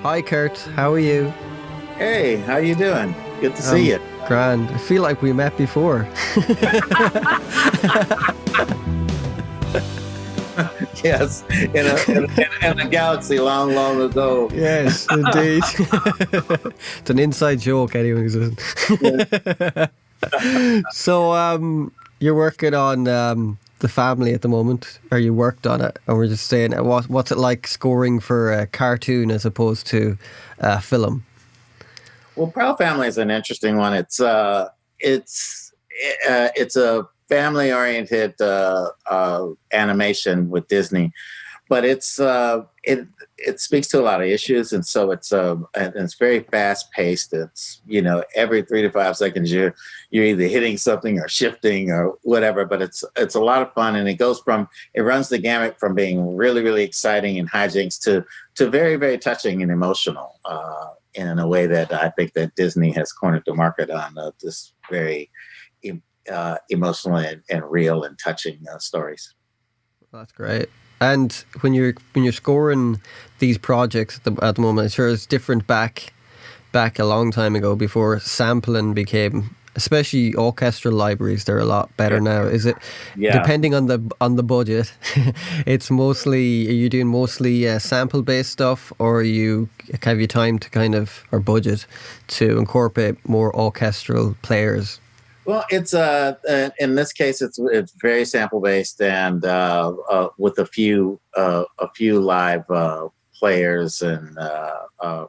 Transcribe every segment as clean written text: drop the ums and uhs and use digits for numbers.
Hi Kurt, how are you? Hey, how you doing? Good to see you. Grand. I feel like we met before. Yes, in a galaxy long, long ago. Yes, indeed. It's an inside joke, anyways. So, you're working on the family at the moment, or you worked on it, and we're just saying, what's it like scoring for a cartoon as opposed to a film? Well, Proud Family is an interesting one. It's a family-oriented animation with Disney, but it speaks to a lot of issues, and so it's very fast paced. It's every 3 to 5 seconds you're either hitting something or shifting or whatever. But it's a lot of fun, and it runs the gamut from being really really exciting and hijinks to very very touching and emotional in a way that I think that Disney has cornered the market on this very emotional and real and touching stories. That's great. And when you're scoring these projects at the moment, I'm sure it's different back a long time ago before sampling became, especially orchestral libraries. They're a lot better now. Is it Yeah. depending on the budget? It's mostly, are you doing mostly sample based stuff, or have you time to kind of, or budget to incorporate more orchestral players? Well, it's in this case, it's very sample based and with a few live players and uh,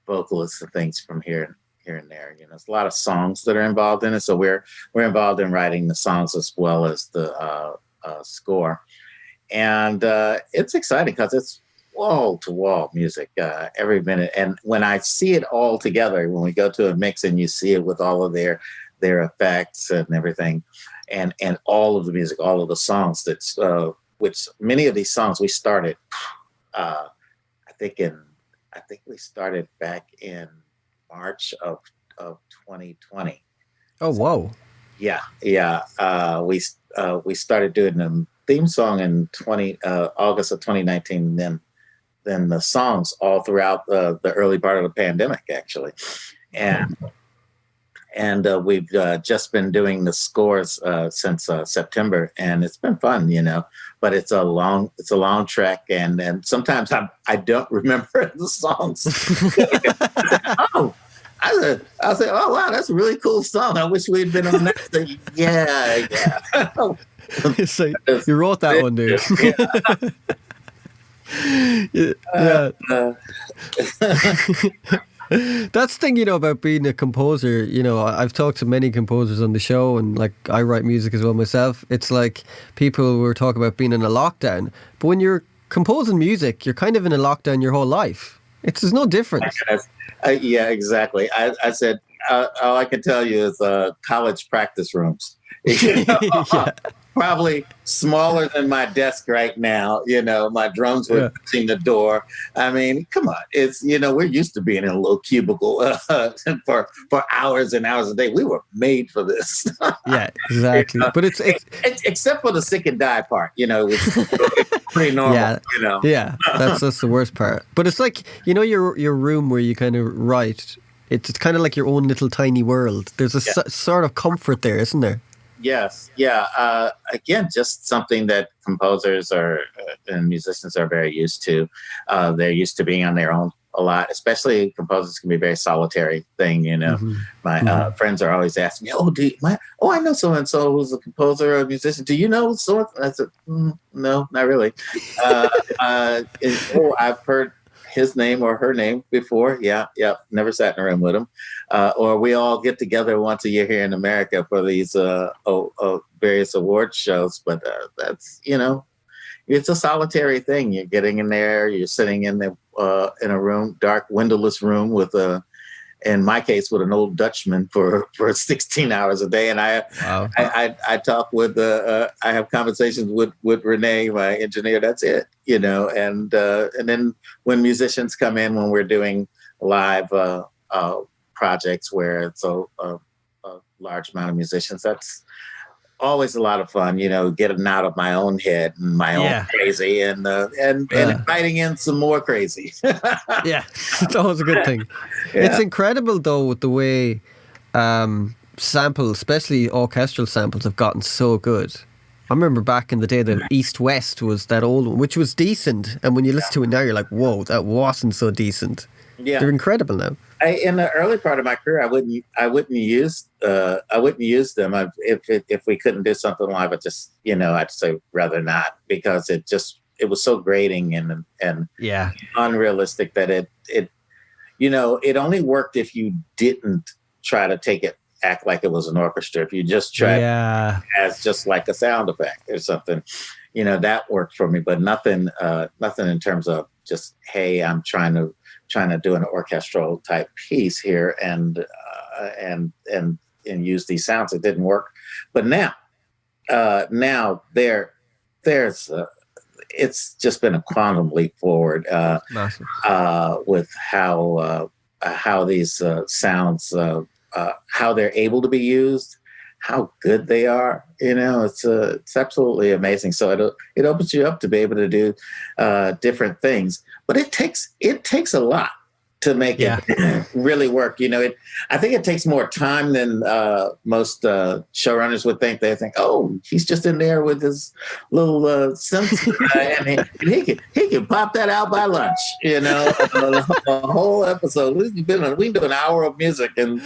vocalists and things from here and there. It's a lot of songs that are involved in it, so we're involved in writing the songs as well as the score, and it's exciting because it's wall to wall music every minute. And when I see it all together, when we go to a mix and you see it with all of their effects and everything, and all of the music, all of the songs. That's which many of these songs we started. Uh, I think in I think we started back in March of 2020. Oh, So whoa. yeah, yeah. We started doing the theme song in 20 August of 2019. Then the songs all throughout the early part of the pandemic, actually, and we've just been doing the scores since September, and it's been fun, But it's a long track, and sometimes I don't remember the songs. Oh, I say, oh wow, that's a really cool song. I wish we'd been on that. Say, yeah, yeah. So you wrote that one, dude. Yeah. Yeah. Uh, That's the thing, about being a composer. I've talked to many composers on the show, and like I write music as well myself. It's like people were talking about being in a lockdown, but when you're composing music, you're kind of in a lockdown your whole life. There's no difference. yeah, exactly. I said all I can tell you is college practice rooms. Yeah, Probably smaller than my desk right now. My drums were yeah, touching the door. I mean, come on. It's we're used to being in a little cubicle for hours and hours a day. We were made for this. yeah, exactly. But Except for the sick and die part, which is pretty normal. yeah, yeah. That's the worst part. But it's like your room where you kind of write. It's kind of like your own little tiny world. There's a Yeah. sort of comfort there, isn't there? Yes, yeah. Again, just something that composers and musicians are very used to. They're used to being on their own a lot, especially composers can be a very solitary thing. Hmm. My Hmm. friends are always asking me, I know so and so who's a composer or a musician. Do you know so? I said, no, not really. I've heard his name or her name before. Yeah, yeah. Never sat in a room with him. Or we all get together once a year here in America for these various award shows. But that's it's a solitary thing. You're getting in there. You're sitting in a room, dark, windowless room with in my case, with an old Dutchman for 16 hours a day. And Wow. I talk with I have conversations with Renee, my engineer. That's it, and then when musicians come in, when we're doing live projects where it's a large amount of musicians, always a lot of fun, getting out of my own head and my own Yeah. crazy and inviting in some more crazy. Yeah, it's always a good thing. It's Yeah. incredible though with the way samples, especially orchestral samples, have gotten so good. I remember back in the day that East West was that old one, which was decent, and when you listen to it now, you're like, "Whoa, that wasn't so decent." Yeah. They're incredible now. In the early part of my career, I wouldn't use them. If we couldn't do something live, I'd say rather not, because it was so grating and Yeah, unrealistic that it only worked if you didn't try to act like it was an orchestra. If you just tried yeah, as just like a sound effect or something, that worked for me. But nothing in terms of just, hey, I'm trying to do an orchestral type piece here and use these sounds. It didn't work. But now there's it's just been a quantum leap forward massive. with how these sounds how they're able to be used, how good they are. It's absolutely amazing. So it opens you up to be able to do different things, but it takes a lot to make Yeah. it really work. I think it takes more time than most showrunners would think. They think, oh, he's just in there with his little synth, and he can pop that out by lunch. A whole episode. We can do an hour of music in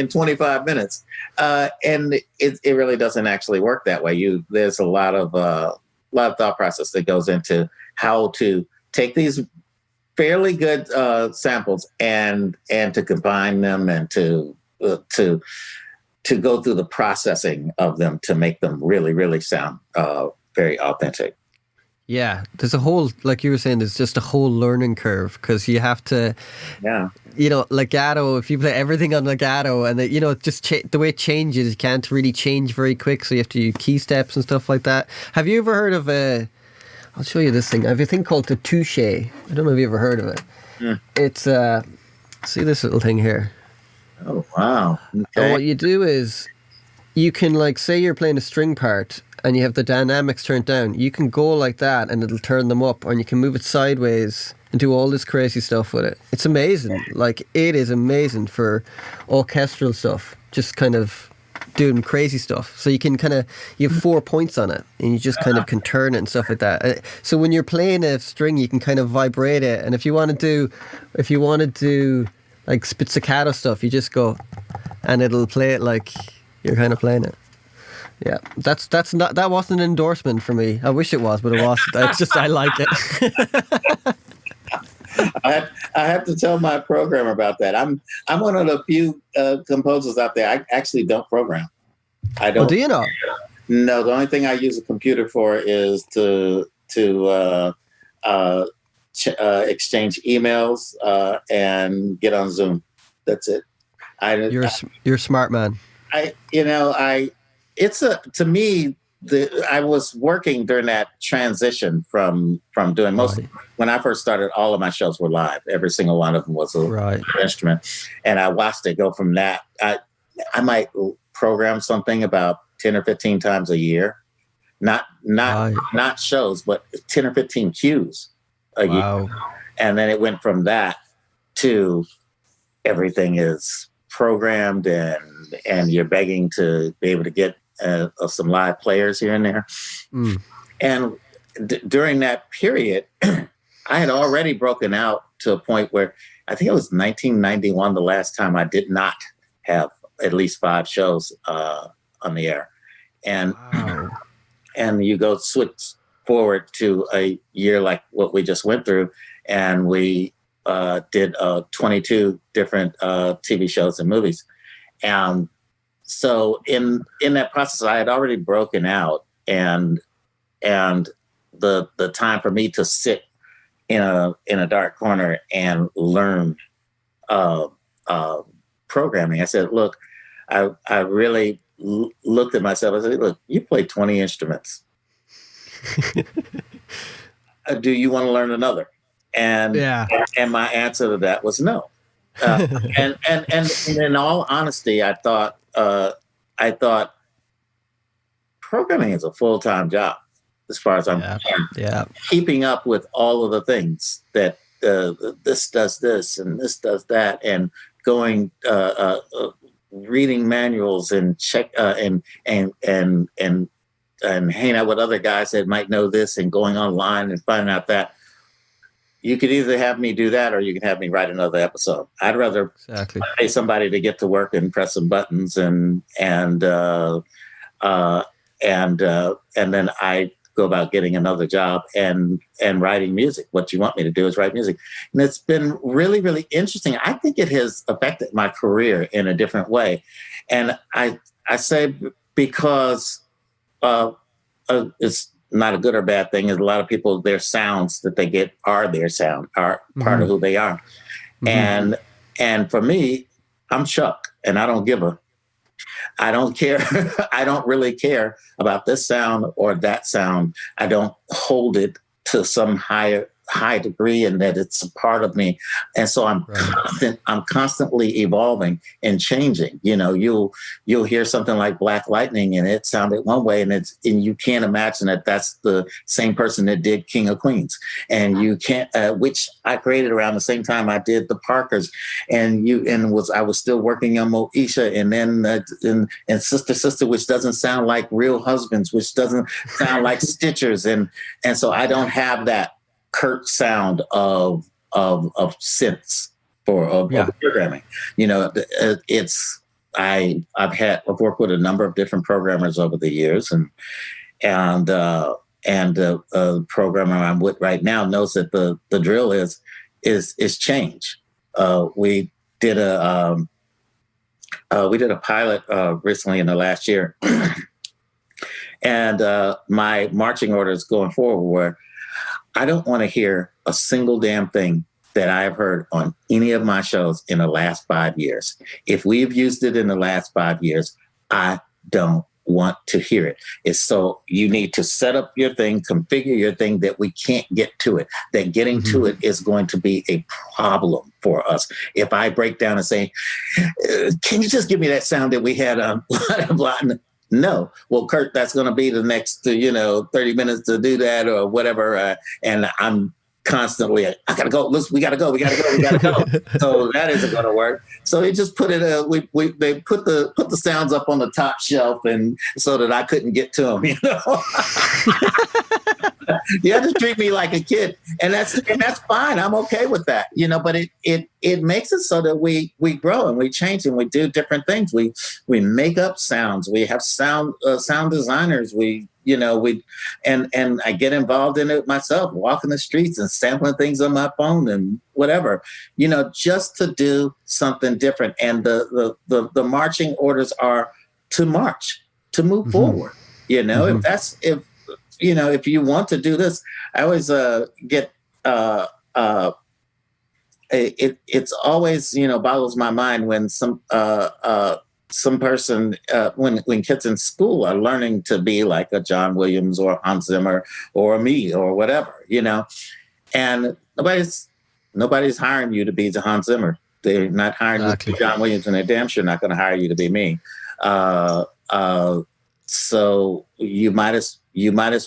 25 minutes, and it really doesn't actually work that way. There's a lot of thought process that goes into how to take these fairly good samples and to combine them and to go through the processing of them to make them really, really sound very authentic. Yeah, there's a whole, like you were saying, there's just a whole learning curve, because you have to, legato, if you play everything on legato and the way it changes, you can't really change very quick, so you have to use key steps and stuff like that. Have you ever heard of I'll show you this thing. I have a thing called the touche. I don't know if you ever heard of it. Yeah. It's see this little thing here. Oh wow! Okay. And what you do is you can say you're playing a string part and you have the dynamics turned down. You can go like that and it'll turn them up, and you can move it sideways and do all this crazy stuff with it. It's amazing. It is amazing for orchestral stuff. Just kind of doing crazy stuff. So you can you have 4 points on it, and you just kind of can turn it and stuff like that. So when you're playing a string, you can kind of vibrate it. And if you want to do spizzicato stuff, you just go and it'll play it like you're kind of playing it. Yeah, that wasn't an endorsement for me. I wish it was, but it wasn't. It's just, I like it. I have to tell my programmer about that. I'm one of the few composers out there. I actually don't program. I don't. Oh, do you not? No, the only thing I use a computer for is to exchange emails and get on Zoom. That's it. You're a smart man. To me, I was working during that transition from doing when I first started, all of my shows were live. Every single one of them was an instrument. And I watched it go from that. I might program something about 10 or 15 times a year. Not shows, but 10 or 15 cues a year. And then it went from that to everything is programmed, and you're begging to be able to get some live players here and there. And during that period, I had already broken out to a point where I think it was 1991 the last time I did not have at least 5 shows on the air. And you go switch forward to a year like what we just went through, and we did 22 different TV shows and movies. And so in that process, I had already broken out, and the time for me to sit in a dark corner and learn programming. I said, look, I really looked at myself. I said, look, you play 20 instruments. Do you want to learn another? And my answer to that was no. And in all honesty, I thought programming is a full-time job as far as I'm concerned. Yeah. Keeping up with all of the things that this does this and this does that, and going reading manuals and check and hanging out with other guys that might know this, and going online and finding out that. You could either have me do that, or you can have me write another episode. I'd rather pay somebody to get to work and press some buttons, and then I go about getting another job and writing music. What you want me to do is write music, and it's been really, really interesting. I think it has affected my career in a different way, and I say because it's not a good or bad thing. Is a lot of people, their sounds that they get are their sound, are part of who they are. And for me, I'm Chuck, and I don't care. I don't really care about this sound or that sound. I don't hold it to some high degree, and that it's a part of me. And so I'm constantly evolving and changing. You know, you'll hear something like Black Lightning, and it sounded one way, and you can't imagine that that's the same person that did King of Queens. And you can't, which I created around the same time I did the Parkers, I was still working on Moesha, and then and Sister, which doesn't sound like Real Husbands, which doesn't sound like Stitchers, and so I don't have that Kurt sound of synths of programming. You know, I've worked with a number of different programmers over the years, and the programmer I'm with right now knows that the drill is change. We did a pilot recently in the last year, and my marching orders going forward were, I don't want to hear a single damn thing that I've heard on any of my shows in the last 5 years. If we've used it in the last 5 years, I don't want to hear it. It's so you need to set up your thing, configure your thing, that we can't get to it, that getting to it is going to be a problem for us. If I break down and say, can you just give me that sound that we had on blah. No. Well, Kurt, that's going to be the next, 30 minutes to do that or whatever. And I'm constantly, I got to go. Listen, we got to go. So that isn't going to work. So he just put it, they put the sounds up on the top shelf, and so that I couldn't get to them, You have to treat me like a kid, and that's fine. I'm okay with that, but it makes it so that we grow and we change and we do different things. We make up sounds. We have sound designers. And I get involved in it myself, walking the streets and sampling things on my phone and whatever, just to do something different. And the marching orders are to march, to move forward. If you want to do this, I always get it's always boggles my mind when some person when kids in school are learning to be like a John Williams or Hans Zimmer or me or whatever, and nobody's hiring you to be Hans Zimmer. They're not hiring you to be John Williams, and they're damn sure not going to hire you to be me. So you might as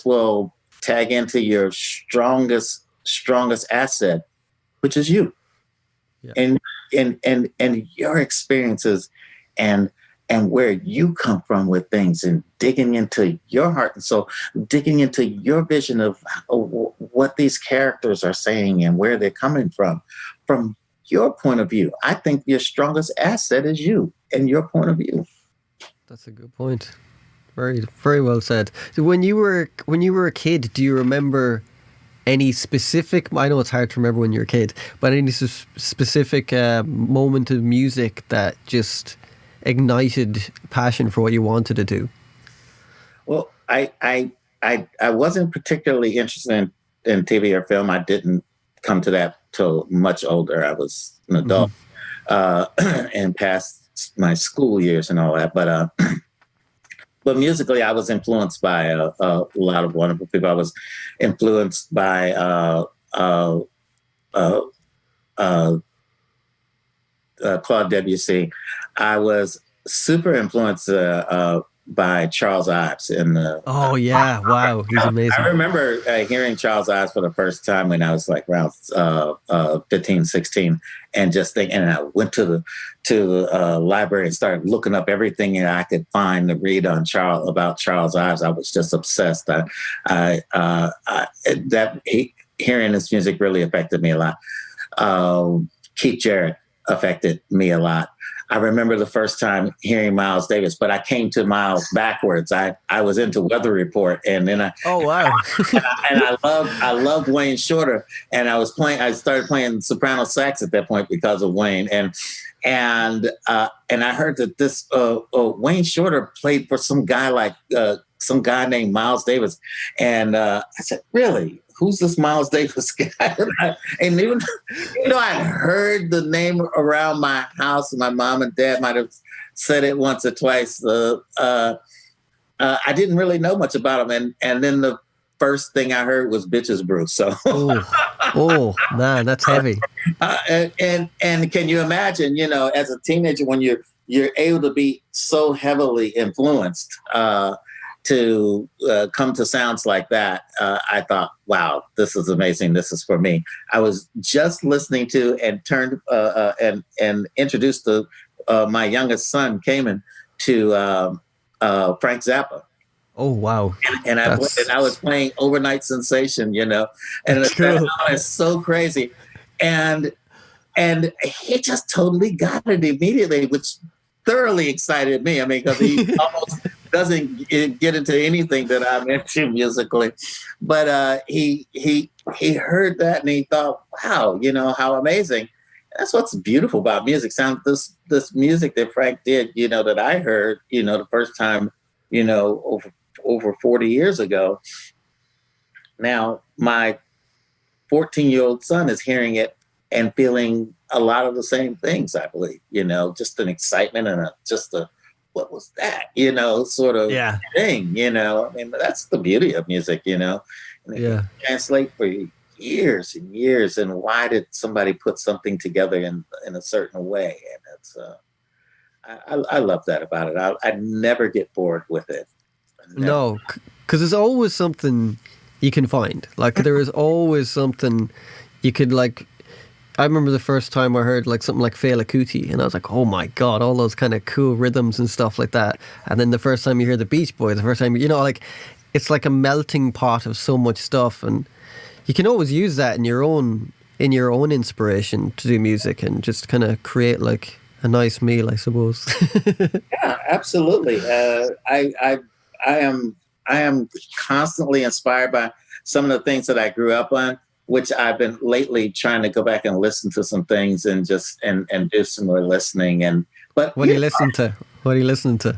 well tag into your strongest asset, which is you, and your experiences and where you come from with things, and digging into your heart and soul, digging into your vision of what these characters are saying and where they're coming from your point of view. I think your strongest asset is you and your point of view. That's a good point. Very, very well said. So when you were a kid, do you remember any specific, I know it's hard to remember when you're a kid, but any specific moment of music that just ignited passion for what you wanted to do? Well, I wasn't particularly interested in TV or film. I didn't come to that till much older. I was an adult and past my school years and all that. But musically, I was influenced by a lot of wonderful people. I was influenced by Claude Debussy. I was super influenced by Charles Ives in the. Oh yeah, wow, he's I amazing. remember hearing Charles Ives for the first time when I was like around 15, 16, and just thinking. And I went to the library and started looking up everything that I could find to read on about Charles Ives. I was just obsessed. Hearing his music really affected me a lot. Keith Jarrett affected me a lot. I remember the first time hearing Miles Davis, but I came to Miles backwards. I was into Weather Report, and then Oh wow. I loved Wayne Shorter, and I started playing soprano sax at that point because of Wayne, and I heard that this Wayne Shorter played for some guy named Miles Davis, and I said, really? Who's this Miles Davis guy? And even though I heard the name around my house, my mom and dad might have said it once or twice. I didn't really know much about him, and then the first thing I heard was "Bitches Brew." So, oh man, that's heavy. And can you imagine? As a teenager, when you're able to be so heavily influenced. To come to sounds like that, I thought, wow, this is amazing. This is for me. I was just listening to and turned and introduced my youngest son, Cayman, to Frank Zappa. Oh wow! And I was playing Overnight Sensation, and it's so crazy, and he just totally got it immediately, which thoroughly excited me. I mean, because he almost doesn't get into anything that I'm into musically, but he heard that and he thought, wow, how amazing. That's what's beautiful about music. This music that Frank did, that I heard, the first time, over 40 years ago. Now my 14-year-old son is hearing it and feeling a lot of the same things, I believe, just an excitement and what was that, sort of thing, I mean, that's the beauty of music, and it can translate for years and years. And why did somebody put something together in a certain way? And it's, I love that about it. I never get bored with it. No, because there's always something you can find. Like there is always something you could like. I remember the first time I heard like something like Fela Kuti, and I was like, oh my god, all those kind of cool rhythms and stuff like that. And then the first time you hear the Beach Boys, the first time, like it's like a melting pot of so much stuff, and you can always use that in your own inspiration to do music and just kind of create like a nice meal, I suppose. Yeah, absolutely. I am constantly inspired by some of the things that I grew up on, which I've been lately trying to go back and listen to some things and just and do some more listening. But what are you listening to? What are you listening to?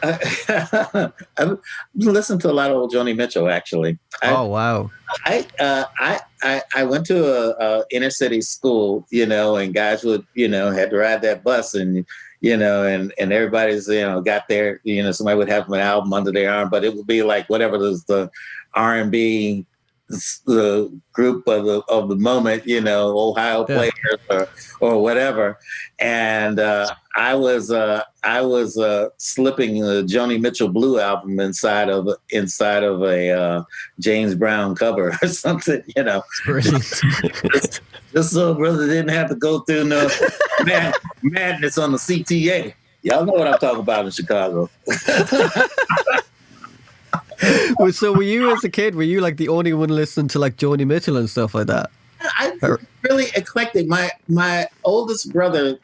I've listened to a lot of old Joni Mitchell, actually. Oh wow! I went to a inner city school, and guys would, had to ride that bus, and and everybody's, got there, somebody would have an album under their arm, but it would be like whatever the R&B, the group of the moment, Ohio Players or whatever. And I was slipping the Joni Mitchell Blue album inside of a James Brown cover or something, just so brother didn't have to go through no madness on the CTA. Y'all know what I'm talking about in Chicago. So were you, as a kid, were you like the only one listening to like Joni Mitchell and stuff like that? I really eclectic. My oldest brother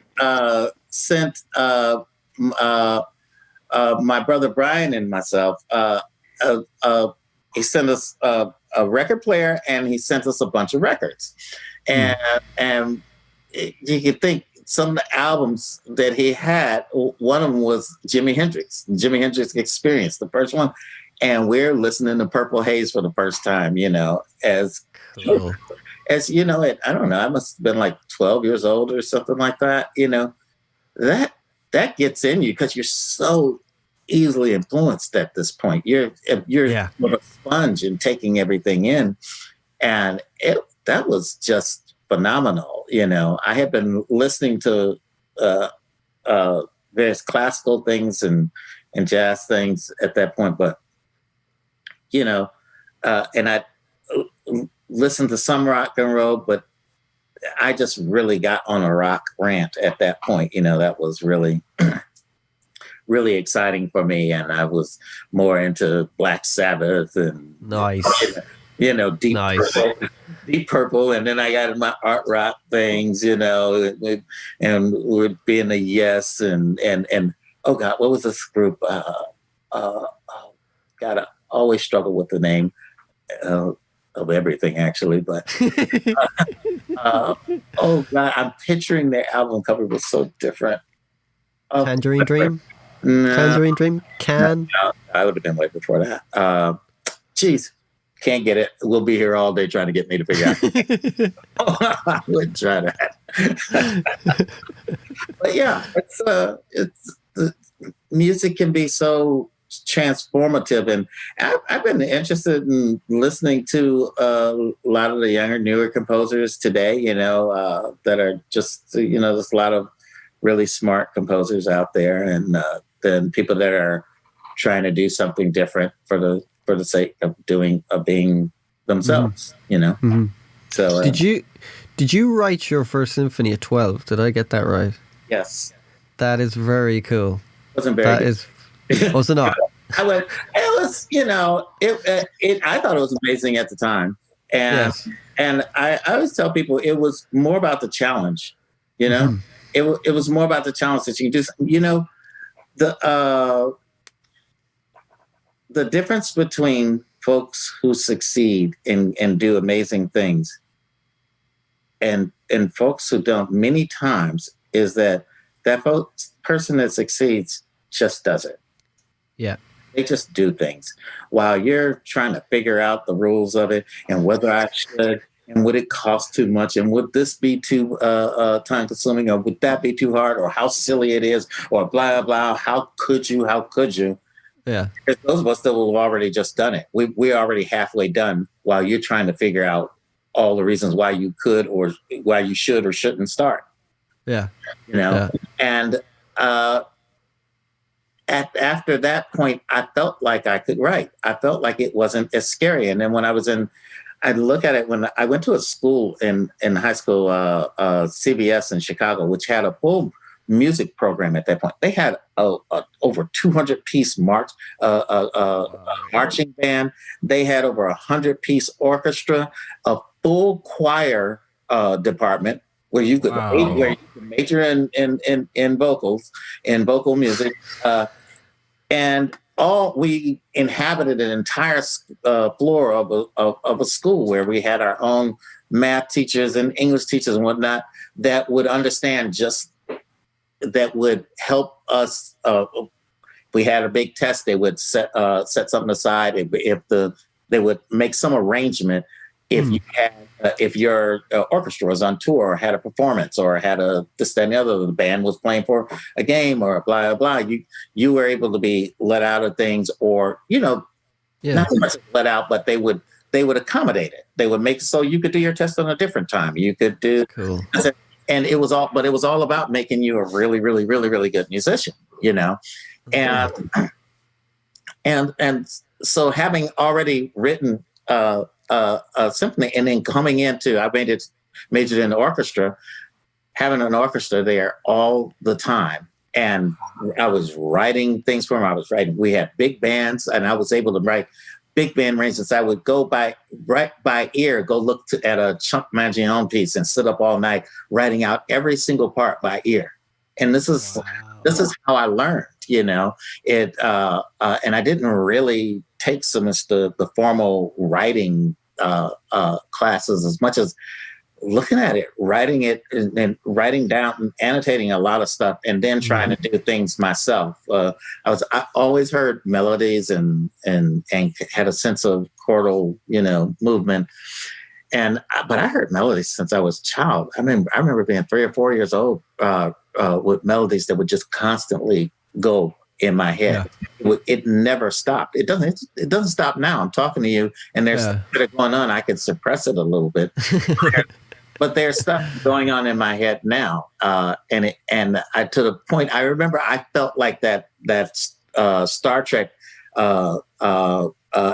sent my brother Brian and myself. He sent us a record player, and he sent us a bunch of records. And you could think some of the albums that he had, one of them was Jimi Hendrix Experience, the first one. And we're listening to Purple Haze for the first time, as cool. As I don't know, I must have been like 12 years old or something like that. That gets in you because you're so easily influenced at this point. You're a sponge and taking everything in, and that was just phenomenal. I had been listening to various classical things and and jazz things at that point. But, you know, and I listened to some rock and roll, but I just really got on a rock rant at that point. You know, that was really, really exciting for me. And I was more into Black Sabbath and Nice. you know, Nice. Deep Purple, and then I got in my art rock things, you know, and with being a Yes, and oh God, what was this group? God, I always struggle with the name of everything, actually, but oh God, I'm picturing their album cover was so different. Oh, Tangerine Dream? no, Tangerine Dream? no, I would have been way before that. Geez, can't get it. We'll be here all day trying to get me to figure out. I would try that. But yeah, it's the music can be so transformative, and I've been interested in listening to a lot of the younger, newer composers today. You know, that are just, you know, there's a lot of really smart composers out there, and then people that are trying to do something different for the sake of being themselves. Mm-hmm. You know. Mm-hmm. So did you write your first symphony at 12? Did I get that right? Yes. That is very cool. Wasn't very good. Was it not? It was, you know, I thought it was amazing at the time. And yes. And I always tell people it was more about the challenge, you know. Mm-hmm. It was more about the challenge that you can do, you know, the difference between folks who succeed and do amazing things and folks who don't many times is that person that succeeds just does it. Yeah. They just do things while you're trying to figure out the rules of it and whether I should, and would it cost too much, and would this be too time consuming, or would that be too hard, or how silly it is, or blah, blah, how could you? Yeah. Those of us that have already just done it. We're already halfway done while you're trying to figure out all the reasons why you could or why you should or shouldn't start. Yeah. You know, and after that point, I felt like I could write. I felt like it wasn't as scary. And then when I look at it when I went to a school in high school, CBS in Chicago, which had a full music program at that point. They had over 200-piece marching band. They had over 100-piece orchestra, a full choir department where you could major in vocals, in vocal music, and we inhabited an entire floor of a school where we had our own math teachers and English teachers and whatnot that would understand that would help us. If we had a big test, they would set something aside. They would make some arrangement if your orchestra was on tour or had a performance or had this, that, and the other, the band was playing for a game or blah, blah, blah. You were able to be let out of things, or, you know, not so much let out, but they would accommodate it. They would make so you could do your test on a different time. You could do cool. And it was all about making you a really, really, really, really good musician, you know? And so having already written a symphony and then coming into, I majored in orchestra, having an orchestra there all the time. And I was writing things for them. We had big bands, and I was able to write big band arrangements. I would go by ear, go look at a Chunk Mangione piece and sit up all night writing out every single part by ear. And this is how I learned, you know, it. And I didn't really take so much the formal writing classes as much as looking at it, writing it, and writing down and annotating a lot of stuff, and then trying to do things myself. I always heard melodies and had a sense of chordal, you know, movement. But I heard melodies since I was a child. I remember being 3 or 4 years old with melodies that would just constantly go in my head. Yeah. It never stopped. It doesn't stop now. I'm talking to you, and there's stuff that are going on. I can suppress it a little bit. But there's stuff going on in my head now, and to the point I remember I felt like that Star Trek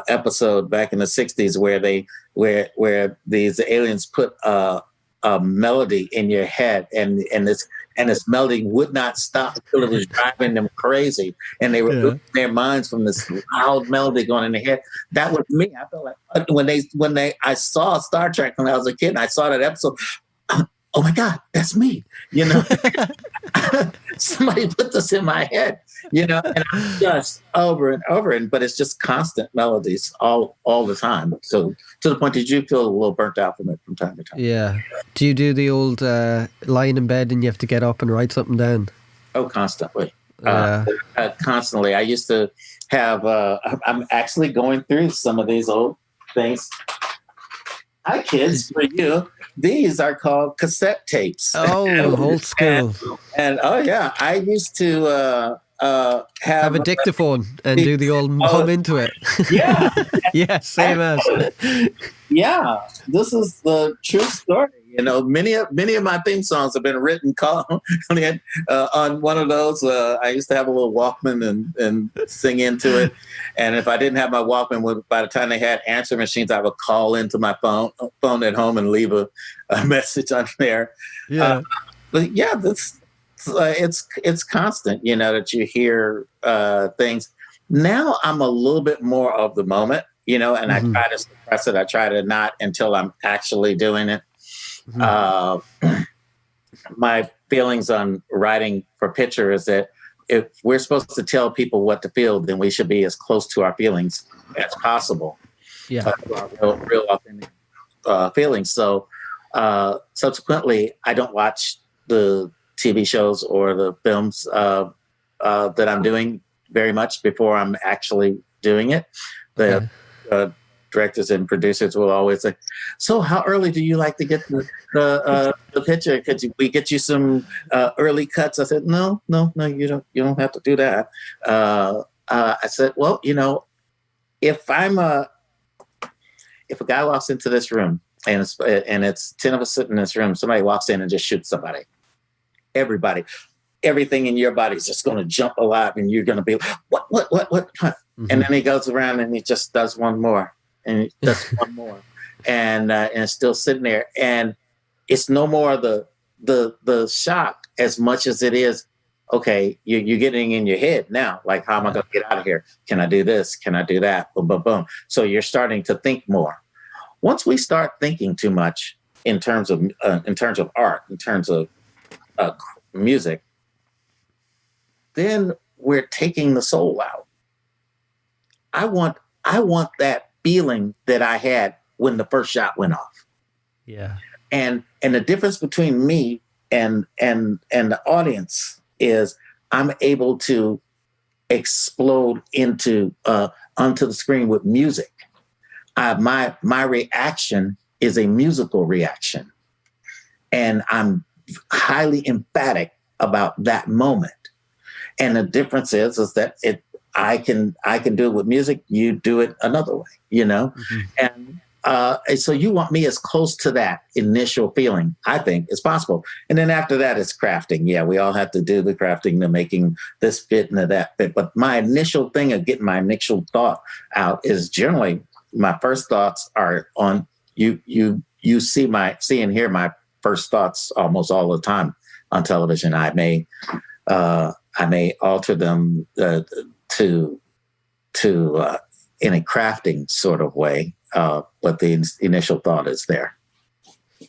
episode back in the '60s where these aliens put a melody in your head, and this melody would not stop until it was driving them crazy, and they were losing their minds from this loud melody going in their head. That was me. I felt like I saw Star Trek when I was a kid, and I saw that episode. Oh my God, that's me. Somebody put this in my head, and I'm just over and over, but it's just constant melodies all the time. So to the point that you feel a little burnt out from it from time to time. Yeah. Do you do the old lying in bed and you have to get up and write something down? Oh, constantly. Yeah. Constantly. I used to have, I'm actually going through some of these old things. Hi, kids, for you. These are called cassette tapes. Oh, old school. And oh, yeah, I used to have a dictaphone and do the old hum into it. Yeah. Yeah, same as. Yeah, this is the true story. Many of my theme songs have been written on one of those. I used to have a little Walkman and sing into it. And if I didn't have my Walkman, by the time they had answer machines, I would call into my phone at home and leave a message on there. Yeah. But yeah, it's constant, that you hear things. Now I'm a little bit more of the moment, and I try to suppress it. I try to not until I'm actually doing it. My feelings on writing for picture is that if we're supposed to tell people what to feel, then we should be as close to our feelings as possible. Yeah. Our real authentic feelings. So subsequently, I don't watch the TV shows or the films that I'm doing very much before I'm actually doing it. The directors and producers will always say, "So, how early do you like to get the picture? Could we get you some early cuts?" I said, "No, you don't have to do that." I said, "Well, if a guy walks into this room and it's 10 of us sitting in this room, somebody walks in and just shoots somebody, everything in your body is just going to jump alive, and you're going to be what? Mm-hmm. And then he goes around and he just does one more, and he does one more, and it's still sitting there, and it's no more the shock as much as it is. Okay, you're getting in your head now. Like, how am I going to get out of here? Can I do this? Can I do that? Boom, boom, boom. So you're starting to think more. Once we start thinking too much in terms of art, in terms of music, then we're taking the soul out. I want that feeling that I had when the first shot went off. Yeah. And the difference between me and the audience is I'm able to explode onto the screen with music. My reaction is a musical reaction, and I'm highly emphatic about that moment. And the difference is that I can do it with music. You do it another way, Mm-hmm. And so you want me as close to that initial feeling, I think, as possible. And then after that, it's crafting. Yeah, we all have to do the crafting, the making this fit into that fit. But my initial thing of getting my initial thought out is generally my first thoughts are on you. You see and hear my first thoughts almost all the time on television. I may alter them to in a crafting sort of way, but the initial thought is there.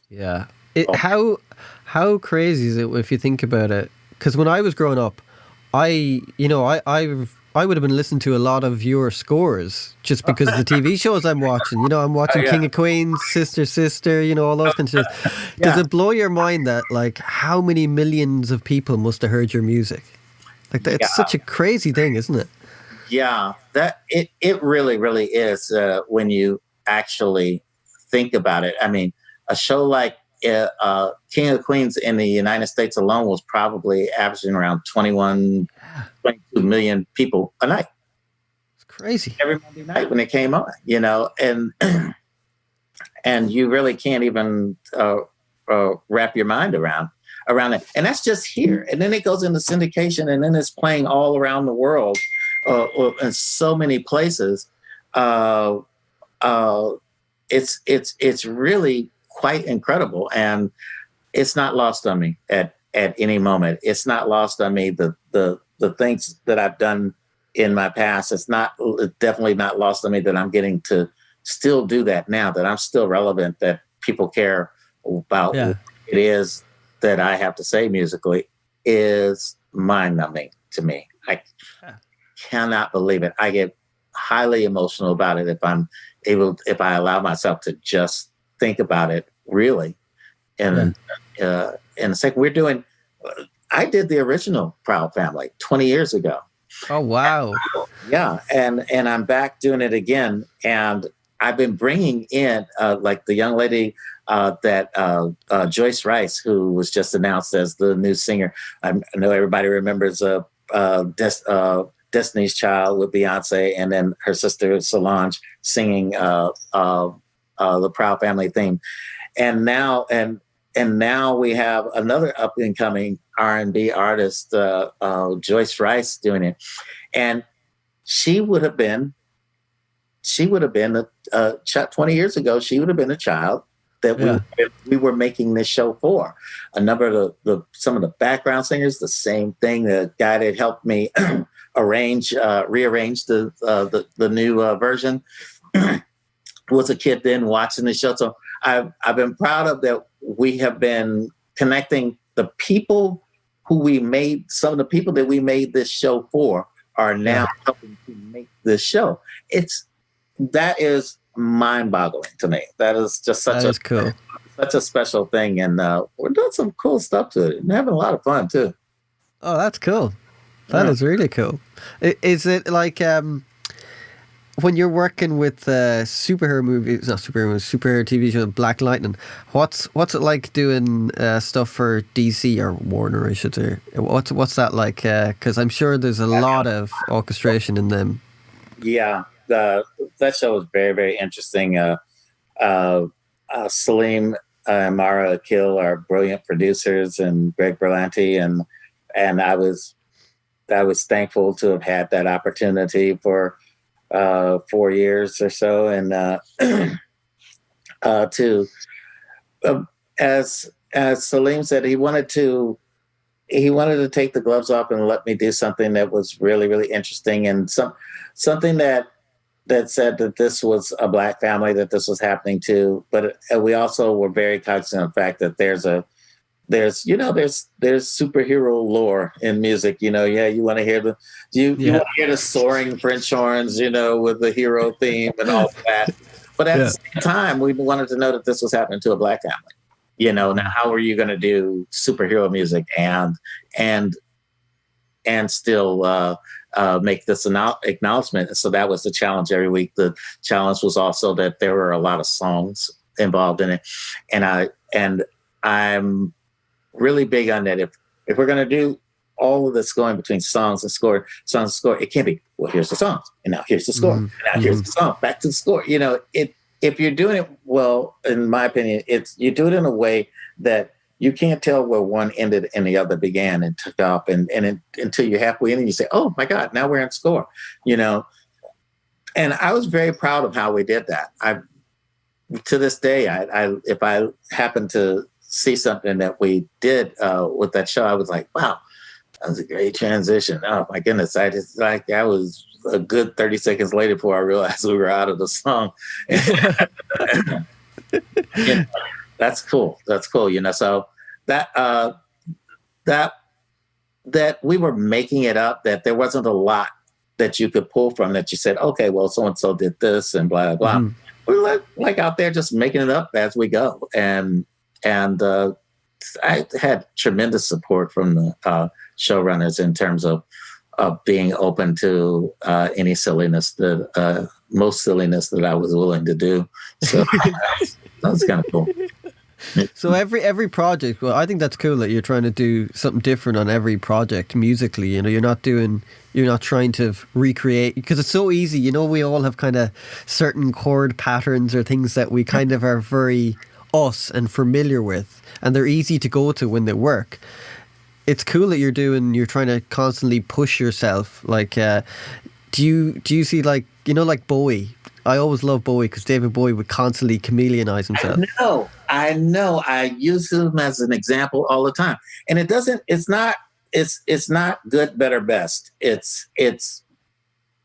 Yeah. How crazy is it if you think about it? Because when I was growing up, I would have been listening to a lot of your scores just because of the TV shows I'm watching. I'm watching King of Queens, Sister, all those kinds of stuff. Does it blow your mind that how many millions of people must have heard your music? It's such a crazy thing, isn't it? Yeah, that it really, really is when you actually think about it. I mean, a show like King of Queens in the United States alone was probably averaging around 22 million people a night. It's crazy. Every Monday night when it came on, and you really can't even wrap your mind around it. And that's just here. And then it goes into syndication, and then it's playing all around the world in so many places. Uh, uh, it's really quite incredible, and it's not lost on me at any moment. It's not lost on me the things that I've done in my past. It's definitely not lost on me that I'm getting to still do that now. That I'm still relevant. That people care about Yeah. what it is that I have to say musically is mind numbing to me. I cannot believe it. I get highly emotional about it if I allow myself to just think about it really. And in a second, I did the original Proud Family 20 years ago. Oh wow. Yeah, and I'm back doing it again, and I've been bringing in like the young lady that Joyce Rice, who was just announced as the new singer. I know everybody remembers Destiny's Child with Beyonce, and then her sister Solange singing the Proud Family theme, and now we have another up and coming R&B artist, Joyce Rice, doing it, and she would have been 20 years ago. She would have been a child that we were making this show for. A number of some of the background singers, the same thing. The guy that helped me rearrange the new version was a kid then watching the show. So I've been proud of that. We have been connecting the people who we made. Some of the people that we made this show for are now helping to make this show. That is mind-boggling to me. That is just Cool. Such a special thing, and we're doing some cool stuff to it. And having a lot of fun too. Oh, that's cool. That is really cool. Is it like when you're working with superhero TV show Black Lightning? What's it like doing stuff for DC or Warner, I should say? What's that like? Because I'm sure there's a lot of orchestration in them. Yeah, that show was very, very interesting. Salim and Mara Akil are brilliant producers, and Greg Berlanti, and I was thankful to have had that opportunity for 4 years or so, and as Salim said, he wanted to take the gloves off and let me do something that was really, really interesting, and something that said that this was a Black family that this was happening to. But we also were very cognizant of the fact that there's superhero lore in music. You want to hear want to hear the soaring French horns, with the hero theme and all of that. But at the same time, we wanted to know that this was happening to a Black family. Now how are you going to do superhero music and still make this acknowledgement? And so that was the challenge every week. The challenge was also that there were a lot of songs involved in it, and I'm really big on that. If we're going to do all of this going between songs and score, it can't be, well, here's the songs, and now here's the score, and now here's the song, back to the score. If you're doing it well, in my opinion, you do it in a way that you can't tell where one ended and the other began and took off, and until you're halfway in and you say, oh my God, now we're in score, And I was very proud of how we did that. To this day, if I happen to see something that we did with that show, I was like, wow, that was a great transition. Oh my goodness. I was a good 30 seconds later before I realized we were out of the song. That's cool. So that we were making it up, that there wasn't a lot that you could pull from, that you said, okay, well, so-and-so did this and blah, blah, blah. We were like out there just making it up as we go. And I had tremendous support from the showrunners in terms of being open to any silliness, most silliness that I was willing to do. So that was kind of cool. So every project, well, I think that's cool that you're trying to do something different on every project musically. You're not trying to recreate, because it's so easy. We all have kind of certain chord patterns or things that we kind of are very us and familiar with, and they're easy to go to when they work. It's cool that you're trying to constantly push yourself. Like Do you see like like Bowie? I always love Bowie because David Bowie would constantly chameleonize himself. I know. I use him as an example all the time, and it doesn't. It's not good, better, best. It's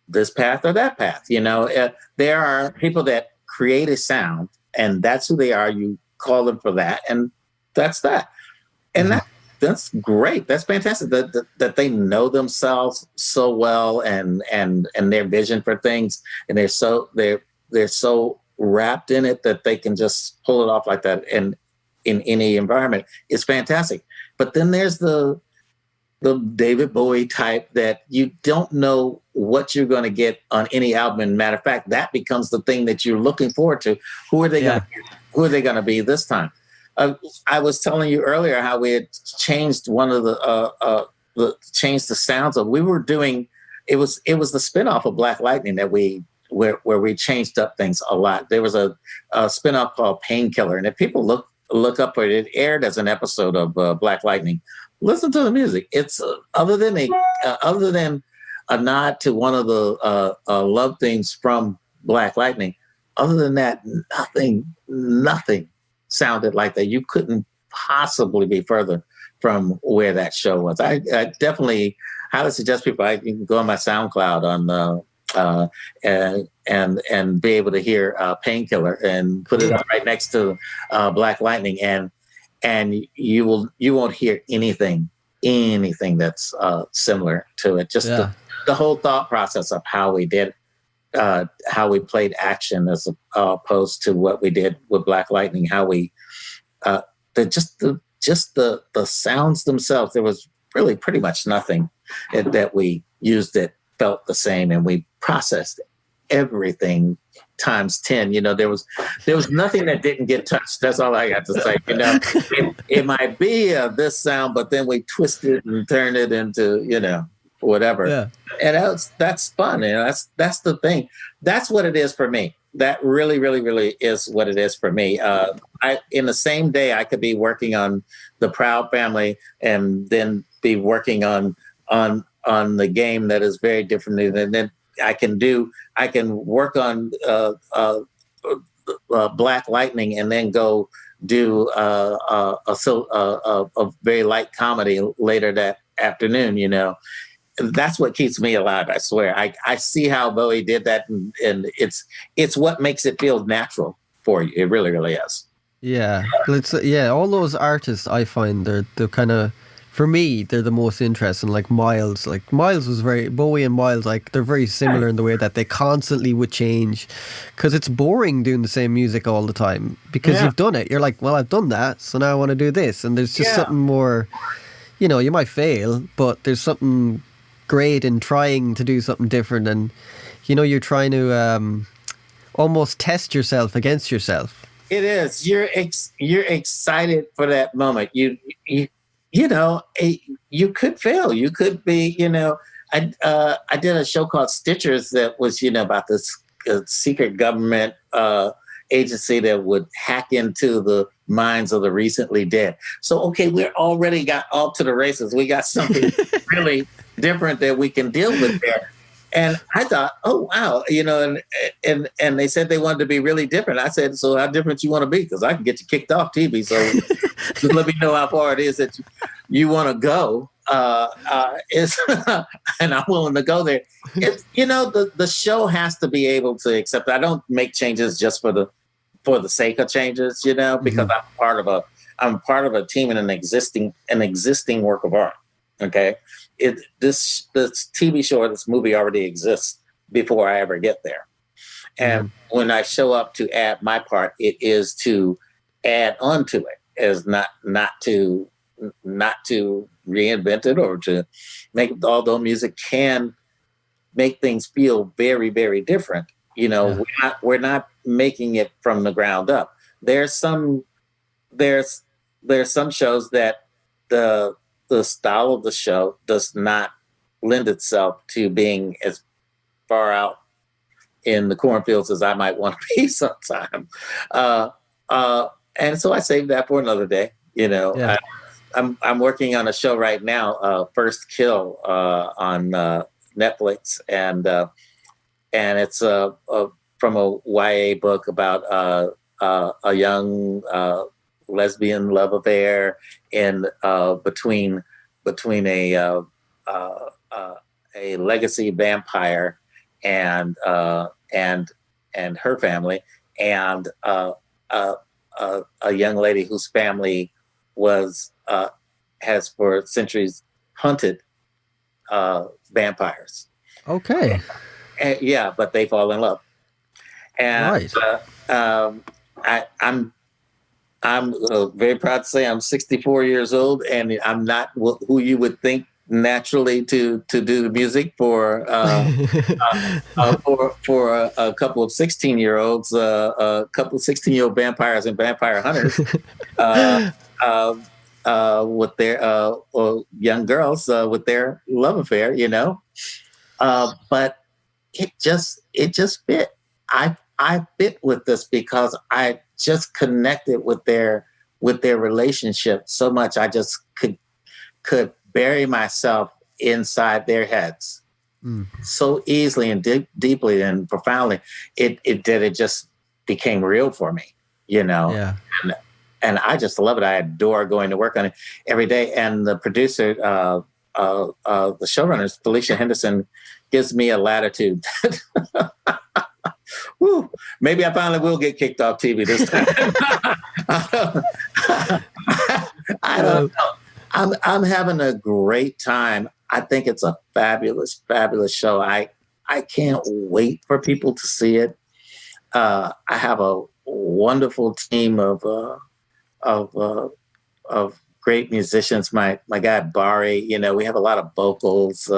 this path or that path. There are people that create a sound, and that's who they are. You call them for that, and that's that. And that's great. That's fantastic that they know themselves so well, and their vision for things, and they're so wrapped in it that they can just pull it off like that, and in any environment. It's fantastic. But then there's the David Bowie type that you don't know what you're going to get on any album. And matter of fact, that becomes the thing that you're looking forward to. Who are they going to be this time? I was telling you earlier how we had changed one of changed the sounds of. We were doing it was the spinoff of Black Lightning that where we changed up things a lot. There was a spinoff called Painkiller, and if people look up for it, it aired as an episode of Black Lightning. Listen to the music. It's other than a nod to one of the love themes from Black Lightning. Other than that, nothing sounded like that. You couldn't possibly be further from where that show was. I definitely highly suggest people. You can go on my SoundCloud on and be able to hear Painkiller and put it up right next to Black Lightning, and you won't hear anything that's similar to it. Just the whole thought process of how we did, how we played action as opposed to what we did with Black Lightning. How we the sounds themselves. There was really pretty much nothing that we used that felt the same, and we processed everything times 10. There was nothing that didn't get touched. That's all I got to say. It might be this sound, but then we twist it and turn it into whatever. Yeah. And that's fun. That's the thing. That's what it is for me. That really, really, really is what it is for me. In the same day, I could be working on the Proud Family and then be working on the game that is very different. And then I can work on Black Lightning and then go do a very light comedy later that afternoon. That's what keeps me alive. I swear. I see how Bowie did that, and it's what makes it feel natural for you. It really, really is. Yeah, all those artists, I find they're kind of, for me, they're the most interesting. Like Miles was Bowie and Miles, like they're very similar in the way that they constantly would change, because it's boring doing the same music all the time because you've done it. You're like, well, I've done that, so now I want to do this, and there's just something more. You might fail, but there's something great in trying to do something different, and you're trying to almost test yourself against yourself. It is. You're excited for that moment. You could fail. You could be. I did a show called Stitchers that was about this secret government agency that would hack into the minds of the recently dead. So we're already got off to the races. We got something really different that we can deal with there. And I thought, oh wow, and they said they wanted to be really different. I said, so how different you want to be? Because I can get you kicked off TV. So just let me know how far it is that you want to go. And I'm willing to go there. The show has to be able to accept. I don't make changes just for the sake of changes, because I'm part of a team in an existing work of art. Okay. This TV show or this movie already exists before I ever get there. And when I show up to add my part, it is to add on to it, as not to reinvent it or to make, although music can make things feel very, very different. We're not making it from the ground up. There's some shows that the style of the show does not lend itself to being as far out in the cornfields as I might want to be sometime. And so I saved that for another day. I'm working on a show right now, First Kill, on Netflix, and it's from a YA book about a young lesbian love affair in between a legacy vampire and and her family, and a young lady whose family was has for centuries hunted vampires. Okay. And, yeah, but they fall in love. And Right. I'm very proud to say I'm 64 years old, and I'm not who you would think naturally to do the music for a couple of 16-year-olds, a couple of 16-year-old vampires and vampire hunters, uh, uh, with their or young girls with their love affair, but it just fit. I fit with this because I just connected with their relationship so much. I just could bury myself inside their heads so easily and deeply and profoundly. It just became real for me, Yeah. and I just love it. I adore going to work on it every day. And the producer, the showrunners, Felicia Henderson, gives me a latitude. Woo, maybe I finally will get kicked off TV this time. I don't know. I'm having a great time. I think it's a fabulous, fabulous show. I can't wait for people to see it. I have a wonderful team of great musicians. My guy Bari, we have a lot of vocals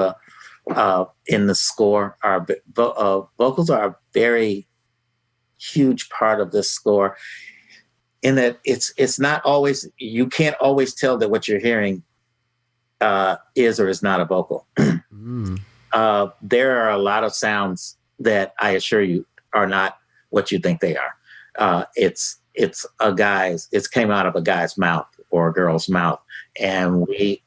in the score. Our vocals are a very huge part of this score. In that it's not always, you can't always tell that what you're hearing is or is not a vocal. There are a lot of sounds that I assure you are not what you think they are. It's came out of a guy's mouth or a girl's mouth, and we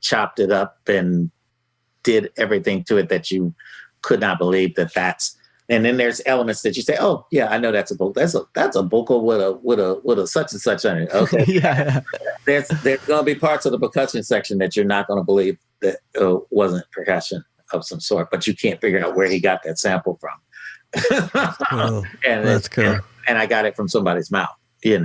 chopped it up and did everything to it that you could not believe that's. And then there's elements that you say, "Oh, yeah, I know that's a vocal. That's a vocal with a such and such on it." Okay, Yeah. There's going to be parts of the percussion section that you're not going to believe that wasn't percussion of some sort, but you can't figure out where he got that sample from. Cool. And That's cool. And I got it from somebody's mouth, and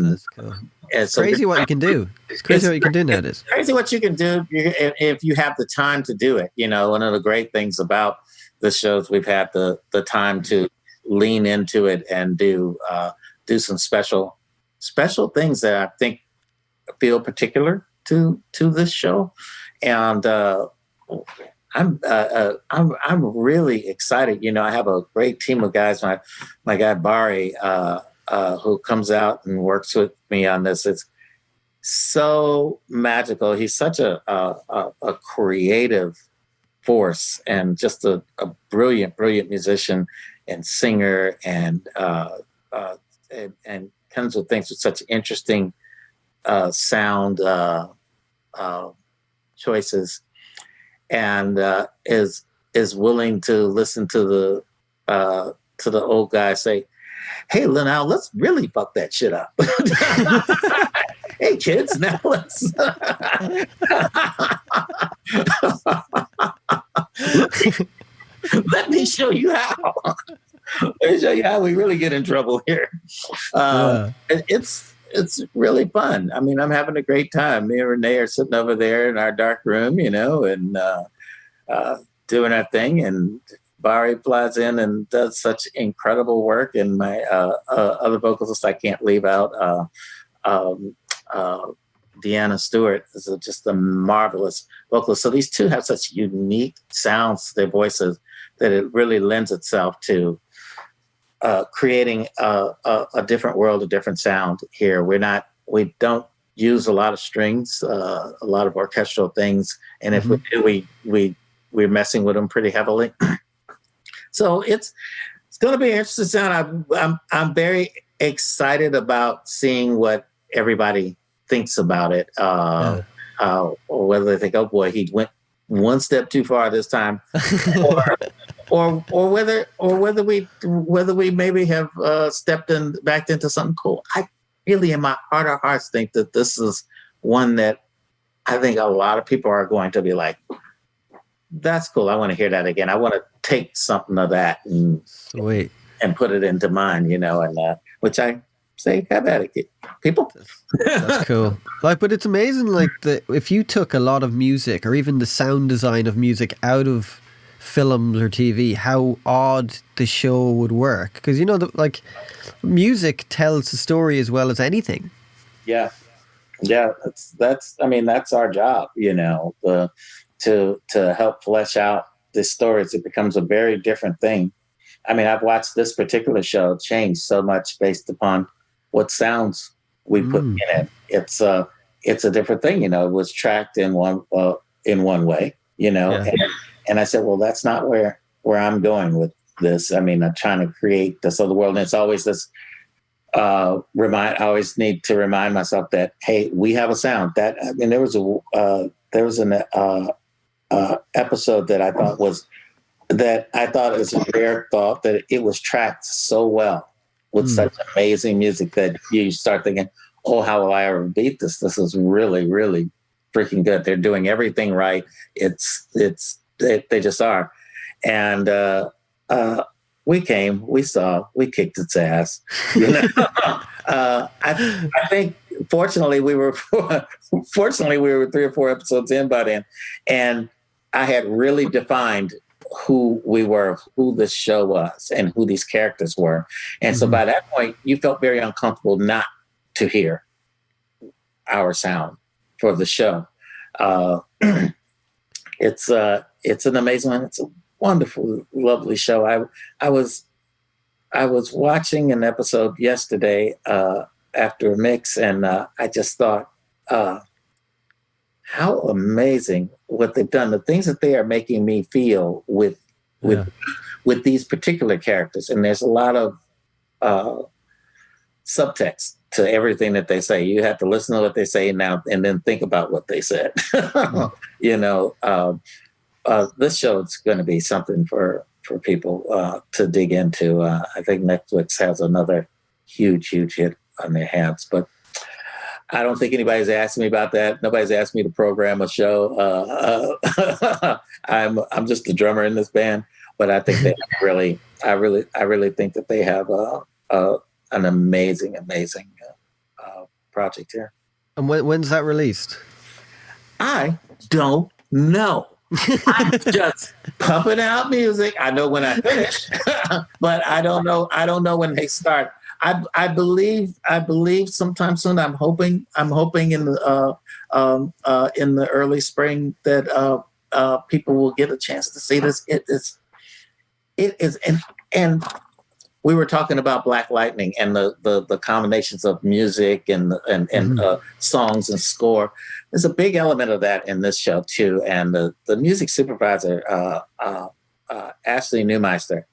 That's cool. and so Crazy what you can do. It's crazy what you can do nowadays. crazy what you can do if you have the time to do it. One of the great things about the shows, we've had the time to lean into it and do some special things that I think feel particular to this show, and I'm really excited. I have a great team of guys. My guy Bari, who comes out and works with me on this. It's so magical. He's such a creative force and just a brilliant musician and singer, and comes with things with such interesting sound choices, and is willing to listen to the old guy say, "Hey, now let's really fuck that shit up." Hey kids, now let's let me show you how. Let me show you how we really get in trouble here. It's really fun. I mean, I'm having a great time. Me and Renee are sitting over there in our dark room, and doing our thing. And Bari flies in and does such incredible work. And my other vocalists I can't leave out. Deanna Stewart is just a marvelous vocalist. So these two have such unique sounds to their voices that it really lends itself to creating a different world, a different sound here. We don't use a lot of strings, a lot of orchestral things, and if we do, we're messing with them pretty heavily. So it's going to be an interesting sound. I'm very excited about seeing what everybody thinks about it. or whether they think, oh boy, he went one step too far this time, or whether we maybe have backed into something cool. I really, in my heart of hearts, think that this is one that I think a lot of people are going to be like, that's cool. I want to hear that again. I want to take something of that and Sweet. and put it into mine, and which I say, have at it, people. That's cool. Like, but it's amazing, like, if you took a lot of music or even the sound design of music out of films or TV, how odd the show would work. Because, like, music tells the story as well as anything. Yeah. That's our job, to help flesh out the stories. It becomes a very different thing. I mean, I've watched this particular show change so much based upon what sounds we put in it. It's a different thing. It was tracked in one way, Yeah. and I said, well, that's not where I'm going with this. I mean, I'm trying to create this other world, and it's always this. I always need to remind myself that, hey, we have a sound. There was an episode that I thought was a rare thought, that it was tracked so well with such amazing music that you start thinking, oh, how will I ever beat this? This is really, really freaking good. They're doing everything right. They just are. And we came, we saw, we kicked its ass. I think fortunately we were 3 or 4 episodes in by then, and I had really defined who we were, who this show was, and who these characters were. And so by that point, you felt very uncomfortable not to hear our sound for the show. It's an amazing one. It's a wonderful, lovely show. I was watching an episode yesterday after a mix, and I just thought, how amazing what they've done, the things that they are making me feel with these particular characters. And there's a lot of subtext to everything that they say. You have to listen to what they say now and then think about what they said. This show is going to be something for people to dig into. I think Netflix has another huge hit on their hands, but I don't think anybody's asked me about that. Nobody's asked me to program a show. I'm just a drummer in this band, but I think they I really think that they have an amazing project here. And when's that released? I don't know. I'm just pumping out music. I know when I finish, but I don't know. I don't know when they start. I believe sometime soon. I'm hoping in the early spring that people will get a chance to see this. It is, and we were talking about Black Lightning and the combinations of music and songs and score. There's a big element of that in this show too. And the music supervisor, Ashley Neumeister,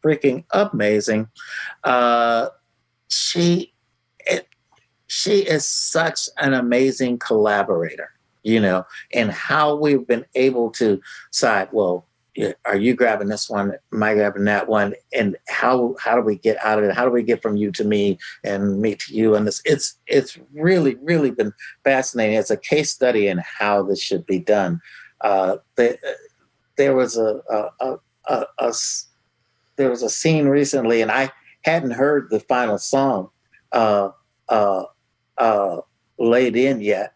freaking amazing. She is such an amazing collaborator, and how we've been able to decide, well, are you grabbing this one? Am I grabbing that one? And how do we get out of it? How do we get from you to me and me to you? And this, it's really, really been fascinating. It's a case study in how this should be done. There was a scene recently, and I hadn't heard the final song laid in yet,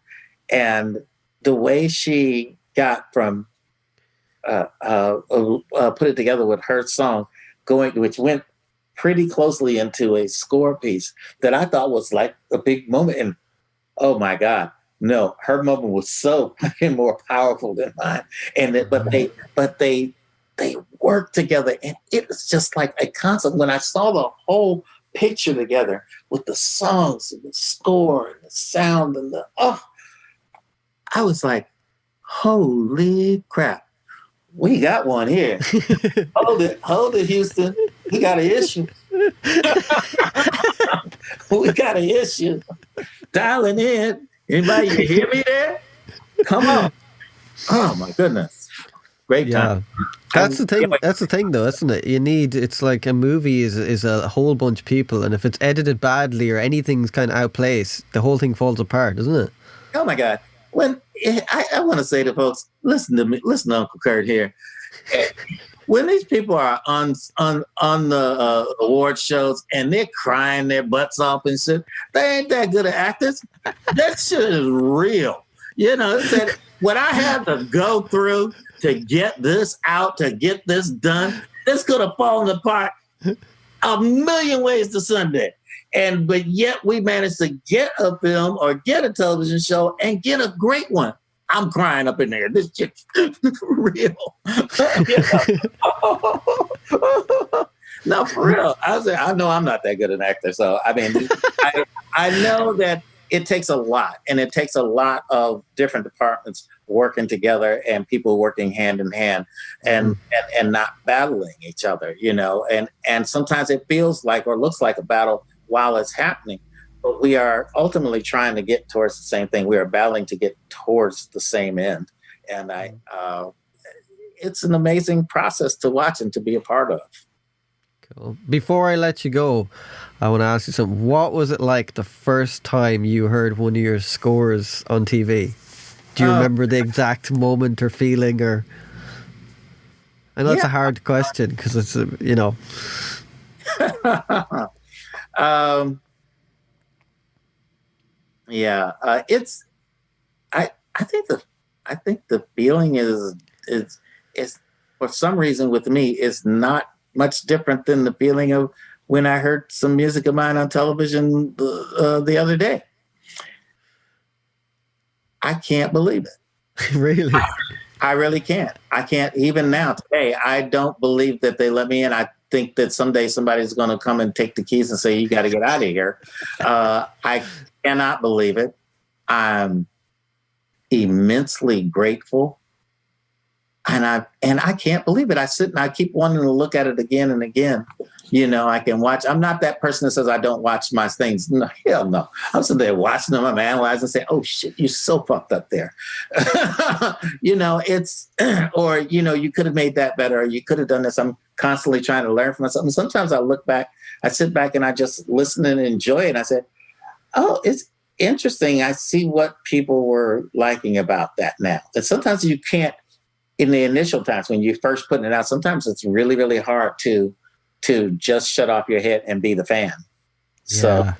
and the way she got from put it together with her song which went pretty closely into a score piece that I thought was like a big moment. And oh my God, no, her moment was so more powerful than mine. And but they work together, and it was just like a concept. When I saw the whole picture together with the songs and the score and the sound and I was like, holy crap. We got one here. Hold it, Houston. We got an issue. We got an issue. Dialing in. Anybody, you hear me there? Come on. Oh my goodness. Great time. Yeah. That's the thing. That's the thing, though, isn't it? You need. It's like a movie is a whole bunch of people, and if it's edited badly or anything's kind of outplaced, the whole thing falls apart, doesn't it? Oh my God. When I want to say to folks, listen to me, listen to Uncle Kurt here. Eh, When these people are on the award shows and they're crying their butts off and shit, they ain't that good at actors. That shit is real. You know, it's that what I had to go through to get this out, to get this done, this could have fallen apart a million ways to Sunday. But yet we managed to get a film or get a television show and get a great one. I'm crying up in there. This shit's real. No, for real. I know I'm not that good an actor. So I mean, I know that it takes a lot, and it takes a lot of different departments working together and people working hand in hand and not battling each other, you know. And sometimes it feels like or looks like a battle while it's happening. But we are ultimately trying to get towards the same thing. We are battling to get towards the same end. And it's an amazing process to watch and to be a part of. Cool. Before I let you go, I want to ask you something. What was it like the first time you heard one of your scores on TV? Do you remember the exact moment or feeling? Or I know it's a hard question because it's you know. It's. I think the feeling is for some reason with me is not much different than the feeling of when I heard some music of mine on television the other day. I can't believe it. Really? I really can't. I can't even now today. I don't believe that they let me in. I think that someday somebody's going to come and take the keys and say, you got to get out of here. I cannot believe it. I'm immensely grateful. And I can't believe it. I sit and I keep wanting to look at it again and again. You know, I can watch. I'm not that person that says I don't watch my things. No, hell no. I'm sitting there watching them. I'm analyzing and saying, oh shit, you're so fucked up there. You know, it's, or, you know, you could have made that better. Or you could have done this. I'm constantly trying to learn from myself. And sometimes I look back, I sit back and I just listen and enjoy it. And I said, oh, it's interesting. I see what people were liking about that now. And sometimes you can't, in the initial times when you're first putting it out, sometimes it's really, really hard to just shut off your head and be the fan. So,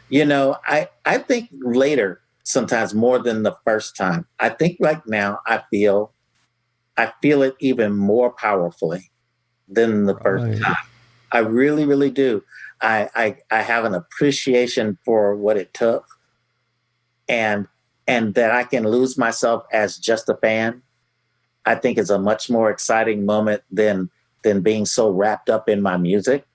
you know, I think later, sometimes more than the first time, I think right now I feel it even more powerfully than the first time. I really, really do. I have an appreciation for what it took and that I can lose myself as just a fan. I think is a much more exciting moment than being so wrapped up in my music.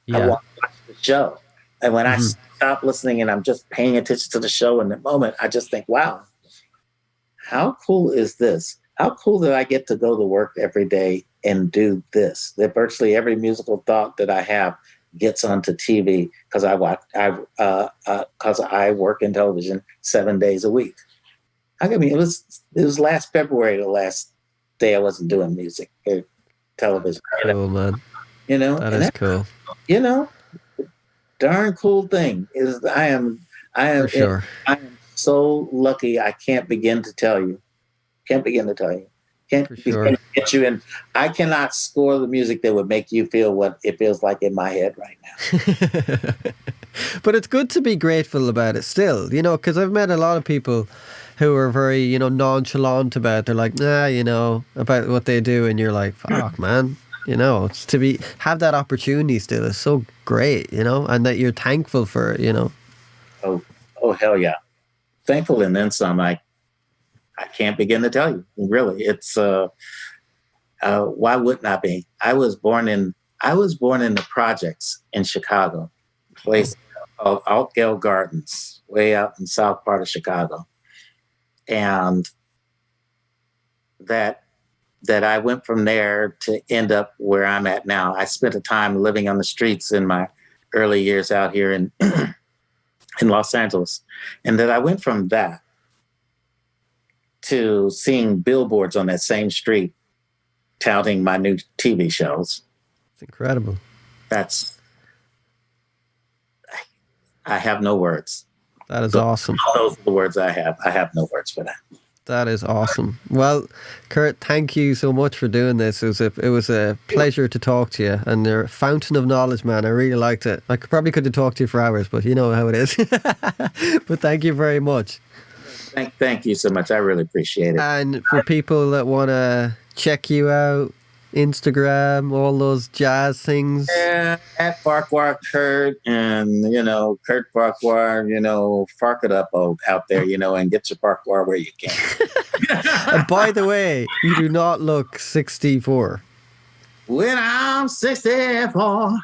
Yeah. I want to watch the show. And when I stop listening and I'm just paying attention to the show in the moment, I just think, wow, how cool is this? How cool that I get to go to work every day and do this? That virtually every musical thought that I have gets onto TV because I work in television 7 days a week. I mean, it was last February, the last day I wasn't doing music or television. Cool, man. You know, that is cool. You know, darn cool thing is I am for sure. I am so lucky. I can't begin to tell you. Can't begin to get you in. I cannot score the music that would make you feel what it feels like in my head right now. But it's good to be grateful about it still, you know, because I've met a lot of people who are very, you know, nonchalant about it. They're like, nah, you know, about what they do. And you're like, fuck, man. You know, it's have that opportunity still is so great, you know, and that you're thankful for it, you know. Oh, hell yeah. Thankful and then some. I can't begin to tell you. Really. It's, why wouldn't I be? I was born in the projects in Chicago, a place called Altgeld Gardens, way out in the south part of Chicago. And that I went from there to end up where I'm at now. I spent a time living on the streets in my early years out here in in Los Angeles. And that I went from that to seeing billboards on that same street touting my new TV shows. It's incredible. I have no words. That is awesome. Those are the words I have. I have no words for that. That is awesome. Well, Kurt, thank you so much for doing this. It was a pleasure to talk to you, and you're a fountain of knowledge, man. I really liked it. I probably could have talked to you for hours, but you know how it is. But thank you very much. Thank you so much. I really appreciate it. And for people that want to check you out, Instagram, all those jazz things. Yeah, at Farquhar Kurt, and Kurt Farquhar, fark it up out there, and get your Farquhar where you can. And by the way, you do not look 64. When I'm 64.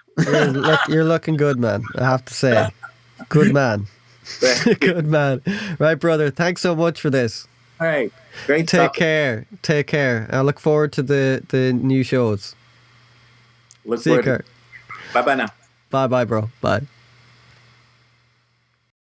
You're looking good, man. I have to say. Good man. Good man. Right, brother. Thanks so much for this. All right. Great. Take care. I look forward to the new shows. See you, Kurt. Bye-bye now. Bye, bro. Bye.